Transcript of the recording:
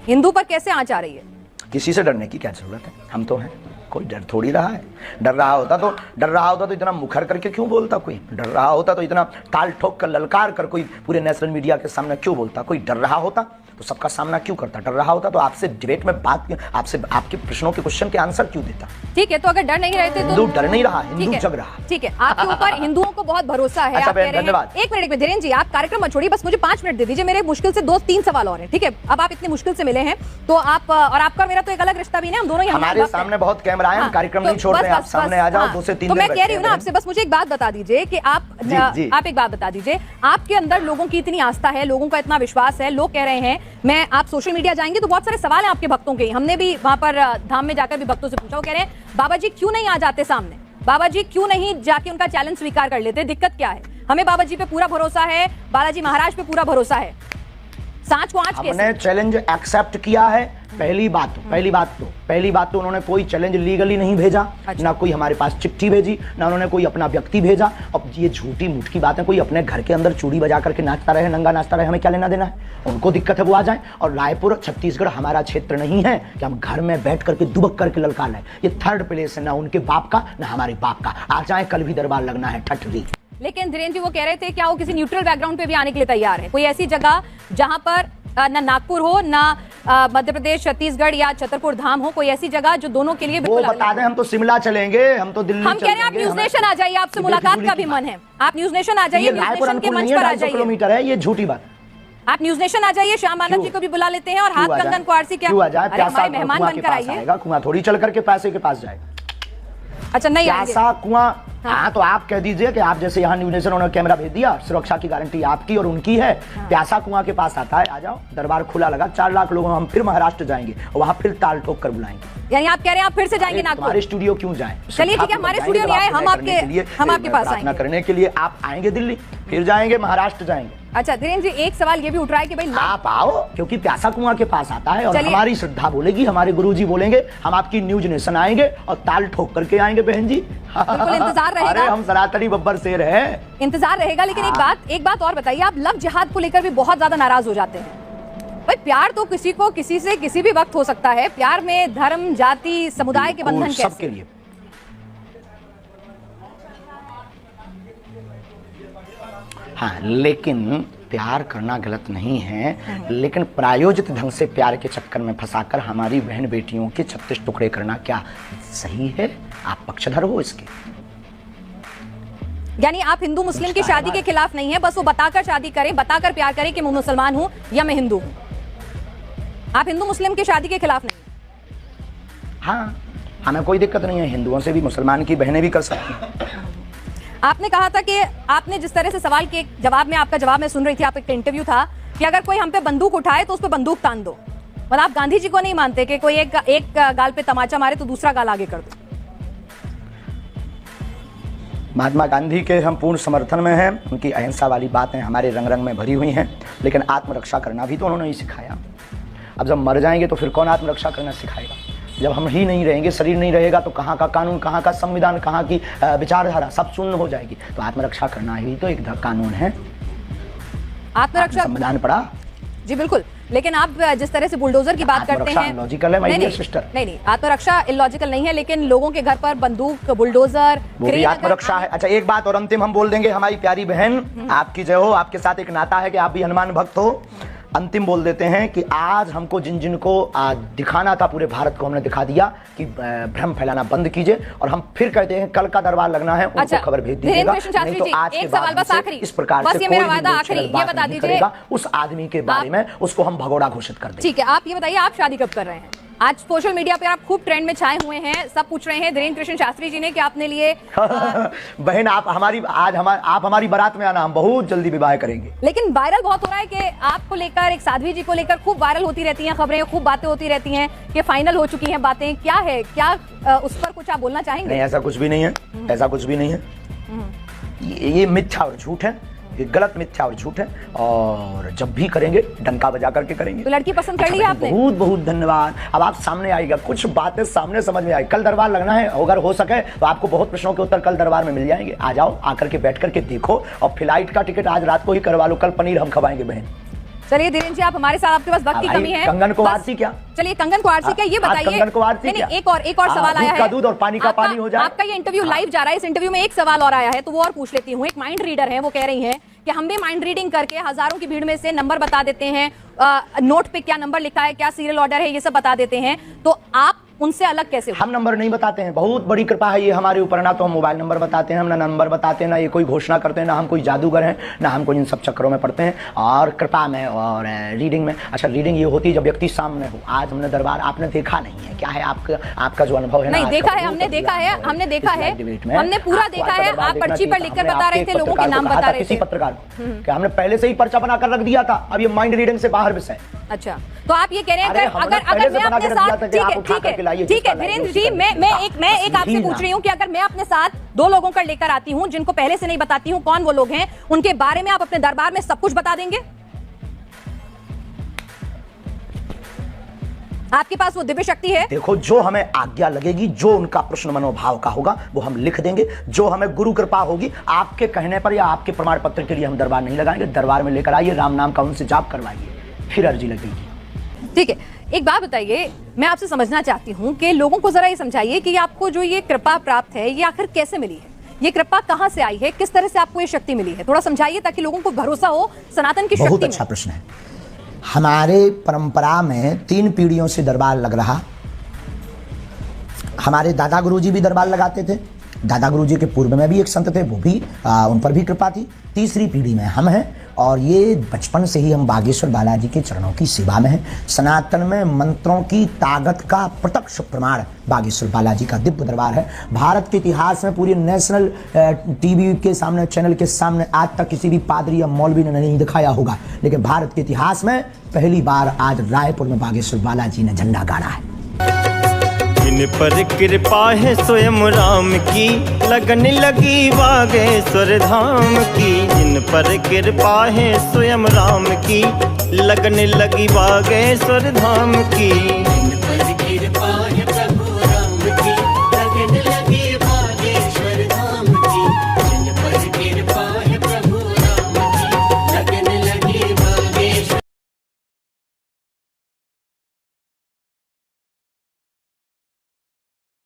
हिंदू पर कैसे आंच आ रही है? किसी से डरने की क्या जरूरत है, हम तो हैं, कोई डर थोड़ी रहा है। डर रहा होता तो इतना मुखर करके क्यों बोलता कोई? डर रहा होता तो इतना ताल ठोक कर ललकार कर कोई पूरे नेशनल मीडिया के सामने क्यों बोलता? कोई डर रहा होता तो सबका सामना क्यों करता? डर रहा होता तो आपसे डिबेट में बात, आपसे आपके प्रश्नों के क्वेश्चन के आंसर क्यों देता? ठीक है, तो अगर डर नहीं रहते तो हिंदू डर नहीं रहा, हिंदू जग रहा। ठीक है, आपके ऊपर हिंदुओं को बहुत भरोसा है। अच्छा बहन, धन्यवाद। एक मिनट में धीरेन्द्र जी, आप कार्यक्रम मत छोड़िए, बस मुझे 5 मिनट दे दीजिए। मेरे मुश्किल से 2-3 सवाल और हैं, ठीक है? अब आप इतनी मुश्किल से मिले हैं तो आप, और आपका मेरा तो एक अलग रिश्ता भी नहीं, हम दोनों हमारे सामने बहुत कैमरा है, हम कार्यक्रम नहीं छोड़ रहे, आप सामने आ जाओ, 2 से 3 तो मैं कह रही हूँ ना आपसे, बस मुझे एक बात बता दीजिए कि आप एक बात बता दीजिए, आपके अंदर लोगों की इतनी आस्था है, लोगों का इतना विश्वास है, लोग कह रहे हैं, मैं आप सोशल मीडिया जाएंगे तो बहुत सारे सवाल हैं आपके भक्तों के, हमने भी वहां पर धाम में जाकर भी भक्तों से पूछा, वो कह रहे हैं बाबा जी क्यों नहीं आ जाते सामने, बाबा जी क्यों नहीं जाके उनका चैलेंज स्वीकार कर लेते, दिक्कत क्या है? हमें बाबा जी पे पूरा भरोसा है, बालाजी महाराज पे पूरा भरोसा है, सांच को आंच कैसे? हमने चैलेंज एक्सेप्ट किया है। पहली बात तो उन्होंने कोई चैलेंज लीगली नहीं भेजा। अच्छा। ना कोई हमारे पास चिट्ठी भेजी, ना उन्होंने कोई अपना व्यक्ति भेजा। अब ये झूठी मूठ की बात है, कोई अपने घर के अंदर चूड़ी बजा करके नाचता रहे, नंगा नाचता रहे, हमें क्या लेना देना है? उनको दिक्कत है वो आ जाए। और रायपुर छत्तीसगढ़ हमारा क्षेत्र नहीं है कि हम घर में बैठ करके दुबक करके ललका लें। ये 3rd प्लेस है, ना उनके बाप का ना हमारे बाप का। आ जाए, कल भी दरबार लगना है ठठरी। लेकिन धीरेन्द्र जी वो कह रहे थे क्या वो किसी न्यूट्रल बैकग्राउंड पे भी आने के लिए तैयार है? कोई ऐसी जगह जहां पर ना नागपुर हो, ना मध्य प्रदेश, छत्तीसगढ़ या छतरपुर धाम हो, कोई ऐसी जगह जो दोनों के लिए वो बता दें। हम तो शिमला चलेंगे, हम तो दिल्ली हम कह रहे हैं आप न्यूज नेशन आ जाइए, आपसे मुलाकात का भी मन है, आप न्यूज नेशन आ जाइए, न्यूज नेशन के मंच पर आ जाइए। किलोमीटर है, ये झूठी बात। आप न्यूज नेशन आ जाइए, श्याम मानव जी को भी बुला लेते हैं और हाथ कंगन कुआर से क्या हमारे मेहमान बनकर आइए। कुआं थोड़ी चल करके पैसे के पास जाएगा। अच्छा नहीं प्यासा कुआं। हाँ तो आप कह दीजिए कि आप जैसे यहाँ न्यूज नेशन उन्होंने कैमरा भेज दिया, सुरक्षा की गारंटी आपकी और उनकी है। प्यासा कुआं के पास आता है, आ जाओ, दरबार खुला लगा, 4 लाख लोगों, हम फिर महाराष्ट्र जाएंगे और वहाँ फिर ताल ठोक कर बुलाएंगे। यानी आप कह रहे हैं आप फिर से जाएंगे नागपुर? हमारे स्टूडियो क्यों जाएं? चलिए ठीक है, हमारे स्टूडियो नहीं आए, हम आपके पास आएंगे करने के लिए। आप आएंगे दिल्ली, फिर जाएंगे महाराष्ट्र जाएंगे। अच्छा धीरेन्द्र जी, एक सवाल ये भी उठ रहा है कि भाई आप आओ, क्योंकि प्यासा कुआं के पास आता है और हमारी श्रद्धा बोलेगी, हमारे गुरुजी बोलेंगे, हम आपकी न्यूज नेशन आएंगे और ताल ठोक करके आएंगे बहन जी। बिल्कुल इंतजार रहेगा। अरे हम सनातनी बब्बर शेर है, इंतजार रहेगा। लेकिन एक बात और बताइए, आप लव जिहाद को लेकर भी बहुत ज्यादा नाराज हो जाते हैं। भाई प्यार तो किसी को किसी से किसी भी वक्त हो सकता है, प्यार में धर्म, जाति, समुदाय के बंधन कैसे? सबके लिए। हाँ, लेकिन प्यार करना गलत नहीं है, लेकिन प्रायोजित ढंग से प्यार के चक्कर में फंसाकर हमारी बहन बेटियों के 36 टुकड़े करना क्या सही है? आप पक्षधर हो इसके। यानी आप हिंदू मुस्लिम की शादी के खिलाफ नहीं है, बस वो बताकर शादी करें, बताकर प्यार करें कि मैं मुसलमान हूं या मैं हिंदू हूं। आप हिंदू मुस्लिम की शादी के खिलाफ नहीं? हाँ, हमें कोई दिक्कत नहीं है, हिंदुओं से भी मुसलमान की बहनें भी कर सकती हैं। आपने कहा था कि आपने जिस तरह से सवाल के जवाब में, आपका जवाब मैं सुन रही थी, आपका इंटरव्यू था कि अगर कोई हम पे बंदूक उठाए तो उस पे बंदूक तान दो। मतलब आप गांधी जी को नहीं मानते कि कोई एक गाल पे तमाचा मारे तो दूसरा गाल आगे कर दो? महात्मा गांधी के हम पूर्ण समर्थन में हैं, उनकी अहिंसा वाली बातें हमारे रंग रंग में भरी हुई हैं, लेकिन आत्मरक्षा करना भी तो उन्होंने ही सिखाया। अब जब मर जाएंगे तो फिर कौन आत्मरक्षा करना सिखाएगा? जब हम ही नहीं रहेंगे, शरीर नहीं रहेगा, तो कहाँ का कानून, कहाँ का संविधान, कहाँ की विचारधारा सब शून्य हो जाएगी। तो आत्मरक्षा करना ही तो एक कानून है। आत्मरक्षा संविधान पढ़ा? जी बिल्कुल, लेकिन आप जिस तरह से बुलडोजर की बात करते हैं, लॉजिकल है माय डियर सिस्टर। नहीं, आत्मरक्षा इलॉजिकल नहीं है, लेकिन लोगों के घर पर बंदूक, बुलडोजर, वो भी आत्मरक्षा है। अच्छा एक बात और अंतिम हम बोल देंगे, हमारी प्यारी बहन, आपकी जय हो, आपके साथ एक नाता है कि आप भी हनुमान भक्त हो। अंतिम बोल देते हैं कि आज हमको जिन को दिखाना था पूरे भारत को, हमने दिखा दिया कि भ्रम फैलाना बंद कीजिए। और हम फिर कहते हैं कल का दरबार लगना है, उनको खबर भेज दीजिएगा, नहीं तो आज के बाद इस प्रकार से कोई भी करेगा उस आदमी के बारे में, उसको हम भगोड़ा घोषित कर देंगे। ठीक है, आप ये बताइए आप शादी कब कर रहे हैं? आज सोशल मीडिया पे आप खूब ट्रेंड में छाए हुए हैं, सब पूछ रहे हैं धीरेन्द्र कृष्ण शास्त्री जी ने कि आपने लिए बहन आप हमारी बारात में आना, हम बहुत जल्दी विवाह करेंगे। लेकिन वायरल बहुत हो रहा है कि आपको लेकर, एक साध्वी जी को लेकर खूब वायरल होती रहती हैं खबरें, खूब बातें होती रहती हैं कि फाइनल हो चुकी हैं बातें, क्या है, क्या उस पर कुछ आप बोलना चाहेंगे? नहीं, ऐसा कुछ भी नहीं है, ऐसा कुछ भी नहीं है। ये मिथ्या और झूठ है, ये गलत मिथ्या और झूठ है, और जब भी करेंगे डंका बजा करके करेंगे। तो लड़की पसंद कर ली आपने? बहुत बहुत धन्यवाद। अब आप सामने आएगा, कुछ बातें सामने समझ में आई। कल दरबार लगना है, अगर हो सके तो आपको बहुत प्रश्नों के उत्तर कल दरबार में मिल जाएंगे। आ जाओ, आकर के बैठ करके देखो, और फ्लाइट का टिकट आज रात को ही करवा लो, कल पनीर हम खवाएंगे बहन। चलिए धीरेन्द्र जी, आप हमारे साथ, आपके पास वक्त की कमी है। कंगन को आरसी क्या? चलिए कंगन को आरसी क्या, ये बताइए। कंगन को आरसी क्या? एक और सवाल आया है। दूध का दूध और पानी का पानी हो जाए। आपका ये इंटरव्यू लाइव जा रहा है, इस इंटरव्यू में एक सवाल और आया है, तो वो और पूछ लेती हूँ। एक माइंड रीडर है, वो कह रही हैं कि हम भी माइंड रीडिंग करके हजारों की भीड़ में से नंबर बता देते हैं, नोट पे क्या नंबर लिखा है, क्या सीरियल ऑर्डर है, ये सब बता देते हैं, तो आप उनसे अलग कैसे हो? हम नंबर नहीं बताते हैं, बहुत बड़ी कृपा है ये हमारे ऊपर। ना तो हम मोबाइल नंबर बताते हैं, हम ना नंबर बताते हैं, ना ये कोई घोषणा करते हैं, ना हम कोई जादूगर हैं, ना हम कोई इन सब चक्करों में पड़ते हैं। और कृपा में और रीडिंग में, अच्छा रीडिंग ये होती है जब व्यक्ति सामने हो। आज हमने दरबार आपने देखा नहीं है, क्या है आपका जो अनुभव है? नहीं देखा है, हमने देखा है, हमने पूरा देखा है। आप पर्ची पर लिखकर बता रहे थे, लोगों के नाम बता रहे थे। किसी पत्रकार को क्या हमने पहले से ही पर्चा बनाकर रख दिया था? अब ये माइंड रीडिंग से बाहर विषय। अच्छा, तो आप ये कह रहे हैं अगर मैं अपने साथ, ठीक है धीरेन्द्र जी, मैं एक आपसे पूछ रही हूँ कि अगर मैं अपने साथ 2 लोगों का लेकर आती हूँ जिनको पहले से नहीं बताती हूँ कौन वो लोग हैं, उनके बारे में आप अपने दरबार में सब कुछ बता देंगे? आपके पास वो दिव्य शक्ति है? देखो, जो हमें आज्ञा लगेगी, जो उनका प्रश्न मनोभाव का होगा, वो हम लिख देंगे। जो हमें गुरु कृपा होगी, आपके कहने पर या आपके प्रमाण पत्र के लिए हम दरबार नहीं लगाएंगे। दरबार में लेकर आइए, राम नाम का उनसे जाप करवाइए, फिर अर्जी लगेगी। ठीक है, एक बात बताइए, मैं आपसे समझना चाहती हूँ कि लोगों को जरा ये समझाइए कि आपको जो ये कृपा प्राप्त है, ये आखिर कैसे मिली है? ये कृपा कहाँ से आई है? किस तरह से आपको ये शक्ति मिली है? थोड़ा समझाइए ताकि लोगों को भरोसा हो सनातन की शक्ति में। बहुत अच्छा प्रश्न है। हमारे परंपरा में 3 पीढ़ियों से दरबार लग रहा। हमारे दादा गुरुजी भी दरबार लगाते थे। दादा गुरुजी के पूर्व में भी एक संत थे, वो भी उन पर भी कृपा थी। तीसरी पीढ़ी में हम हैं, और ये बचपन से ही हम बागेश्वर बालाजी के चरणों की सेवा में हैं। सनातन में मंत्रों की ताकत का प्रत्यक्ष प्रमाण बागेश्वर बालाजी का दिव्य दरबार है। भारत के इतिहास में पूरी नेशनल टीवी के सामने, चैनल के सामने आज तक किसी भी पादरी या मौलवी ने नहीं दिखाया होगा, लेकिन भारत के इतिहास में पहली बार आज रायपुर में बागेश्वर बालाजी ने झंडा गाड़ा है। जिन पर कृपा है स्वयं राम की, लगन लगी बागेश्वर धाम की। जिन पर कृपा है स्वयं राम की, लगन लगी बागेश्वर धाम की।